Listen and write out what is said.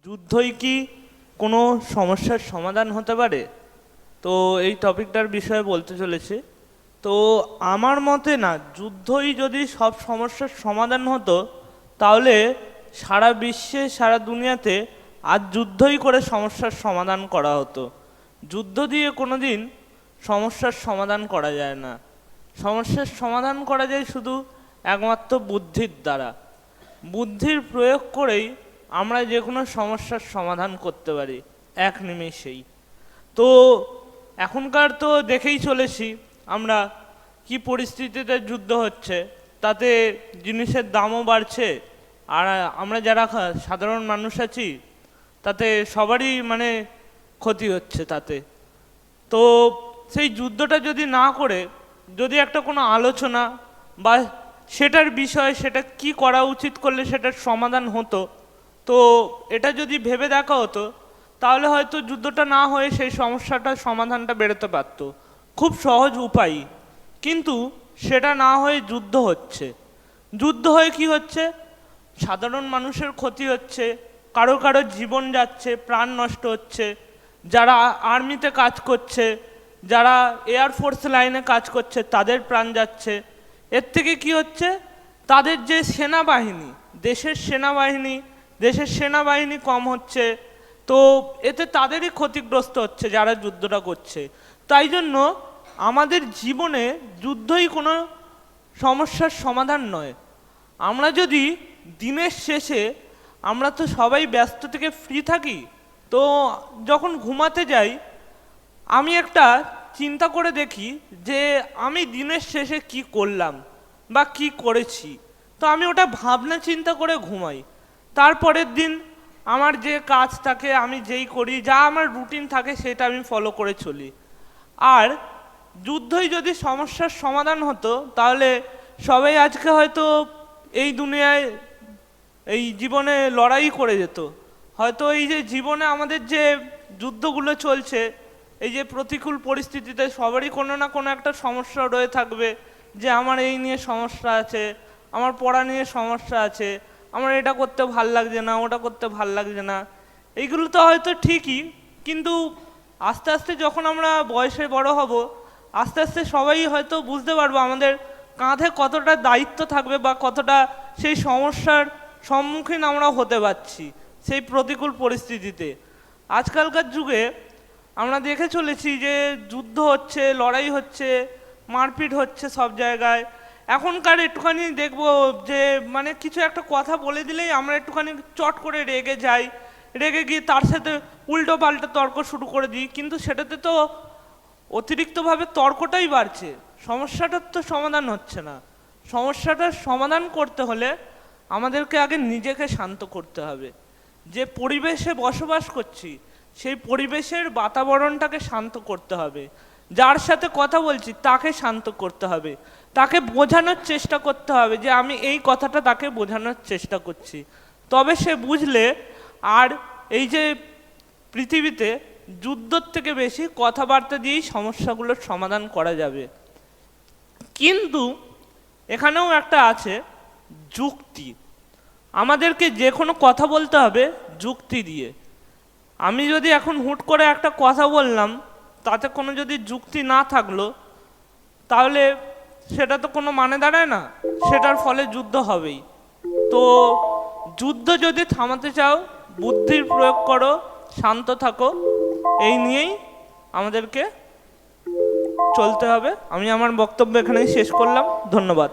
যুদ্ধই কি কোনো সমস্যার সমাধান হতে পারে? তো এই টপিকটার বিষয়ে বলতে চলেছি। তো আমার মতে না, যুদ্ধই যদি সব সমস্যার সমাধান হতো তাহলে সারা বিশ্বে সারা দুনিয়াতে আজ যুদ্ধই করে সমস্যার সমাধান করা হতো। যুদ্ধ দিয়ে কোনো দিন সমস্যার সমাধান করা যায় না। সমস্যার সমাধান করা যায় শুধু একমাত্র বুদ্ধির দ্বারা। বুদ্ধির প্রয়োগ করেই আমরা যে কোনো সমস্যার সমাধান করতে পারি এক নিমেষেই। তো এখনকার তো দেখেই চলেছি আমরা কি পরিস্থিতিতে যুদ্ধ হচ্ছে, তাতে জিনিসের দামও বাড়ছে, আর আমরা যারা সাধারণ মানুষ আছি তাতে সবারই ক্ষতি হচ্ছে তাতে। তো সেই যুদ্ধটা যদি না করে যদি একটা কোনো আলোচনা বা সেটার বিষয়, সেটা কি করা উচিত করলে সেটার সমাধান হতো, তো এটা যদি ভেবে দেখা হতো তাহলে হয়তো যুদ্ধটা না হয়ে সেই সমস্যাটার সমাধানটা বেরোতে পারত খুব সহজ উপায়। কিন্তু সেটা না হয়ে যুদ্ধ হচ্ছে। যুদ্ধ হয়ে কি হচ্ছে? সাধারণ মানুষের ক্ষতি হচ্ছে, কারো কারো জীবন যাচ্ছে, প্রাণ নষ্ট হচ্ছে, যারা আর্মিতে কাজ করছে, যারা এয়ারফোর্স লাইনে কাজ করছে তাদের প্রাণ যাচ্ছে। এর থেকে কি হচ্ছে? তাদের যে সেনাবাহিনী, দেশের সেনাবাহিনী কম হচ্ছে, তো এতে তাদেরই ক্ষতিগ্রস্ত হচ্ছে যারা যুদ্ধটা করছে। তাই জন্য আমাদের জীবনে যুদ্ধই কোনো সমস্যার সমাধান নয়। আমরা যদি দিনের শেষে, আমরা তো সবাই ব্যস্ত থেকে ফ্রি থাকি, তো যখন ঘুমাতে যাই আমি একটা চিন্তা করে দেখি যে আমি দিনের শেষে কি করলাম বা কি করেছি। তো আমি ওটা ভাবনা চিন্তা করে ঘুমাই। তারপরের দিন আমার যে কাজ থাকে, আমি যেই করি, যা আমার রুটিন থাকে সেটা আমি ফলো করে চলি। আর যুদ্ধই যদি সমস্যার সমাধান হতো তাহলে সবাই আজকে হয়তো এই দুনিয়ায় এই জীবনে লড়াই করে যেত। হয়তো এই যে জীবনে আমাদের যে যুদ্ধগুলো চলছে, এই যে প্রতিকূল পরিস্থিতিতে সবারই কোনো না কোনো একটা সমস্যা রয়ে থাকবে, যে আমার এই নিয়ে সমস্যা আছে, আমার পড়া নিয়ে সমস্যা আছে, আমার এটা করতে ভাল লাগছে না, ওটা করতে ভাল লাগছে না। এইগুলো তো হয়তো ঠিকই, কিন্তু আস্তে আস্তে যখন আমরা বয়সে বড় হব, আস্তে আস্তে সবাই হয়তো বুঝতে পারবো আমাদের কাঁধে কতটা দায়িত্ব থাকবে বা কতটা সেই সমস্যার সম্মুখীন আমরা হতে পারছি সেই প্রতিকূল পরিস্থিতিতে। আজকালকার যুগে আমরা দেখে চলেছি যে যুদ্ধ হচ্ছে, লড়াই হচ্ছে, মারপিট হচ্ছে সব জায়গায়। এখনকার একটুখানি দেখবো যে কিছু একটা কথা বলে দিলেই আমরা একটুখানি চট করে রেগে যাই, রেগে গিয়ে তার সাথে উল্টো পাল্টা তর্ক শুরু করে দিই। কিন্তু সেটাতে তো অতিরিক্তভাবে তর্কটাই বাড়ছে, সমস্যাটার তো সমাধান হচ্ছে না। সমস্যাটার সমাধান করতে হলে আমাদেরকে আগে নিজেকে শান্ত করতে হবে। যে পরিবেশে বসবাস করছি সেই পরিবেশের বাতাবরণটাকে শান্ত করতে হবে। যার সাথে কথা বলছি তাকে শান্ত করতে হবে, তাকে বোঝানোর চেষ্টা করতে হবে যে আমি এই কথাটা তাকে বোঝানোর চেষ্টা করছি। তবে সে বুঝলে আর এই যে পৃথিবীতে যুদ্ধর থেকে বেশি কথাবার্তা দিয়েই সমস্যাগুলোর সমাধান করা যাবে। কিন্তু এখানেও একটা আছে যুক্তি। আমাদেরকে যে কোনো কথা বলতে হবে যুক্তি দিয়ে। আমি যদি এখন হুট করে একটা কথা বললাম, তাতে কোনো যদি যুক্তি না থাকলো তাহলে সেটা তো কোনো মানে দাঁড়ায় না, সেটার ফলে যুদ্ধ হবেই। তো যুদ্ধ যদি থামাতে চাও বুদ্ধির প্রয়োগ করো, শান্ত থাকো, এই নিয়েই আমাদেরকে চলতে হবে। আমি আমার বক্তব্য এখানেই শেষ করলাম। ধন্যবাদ।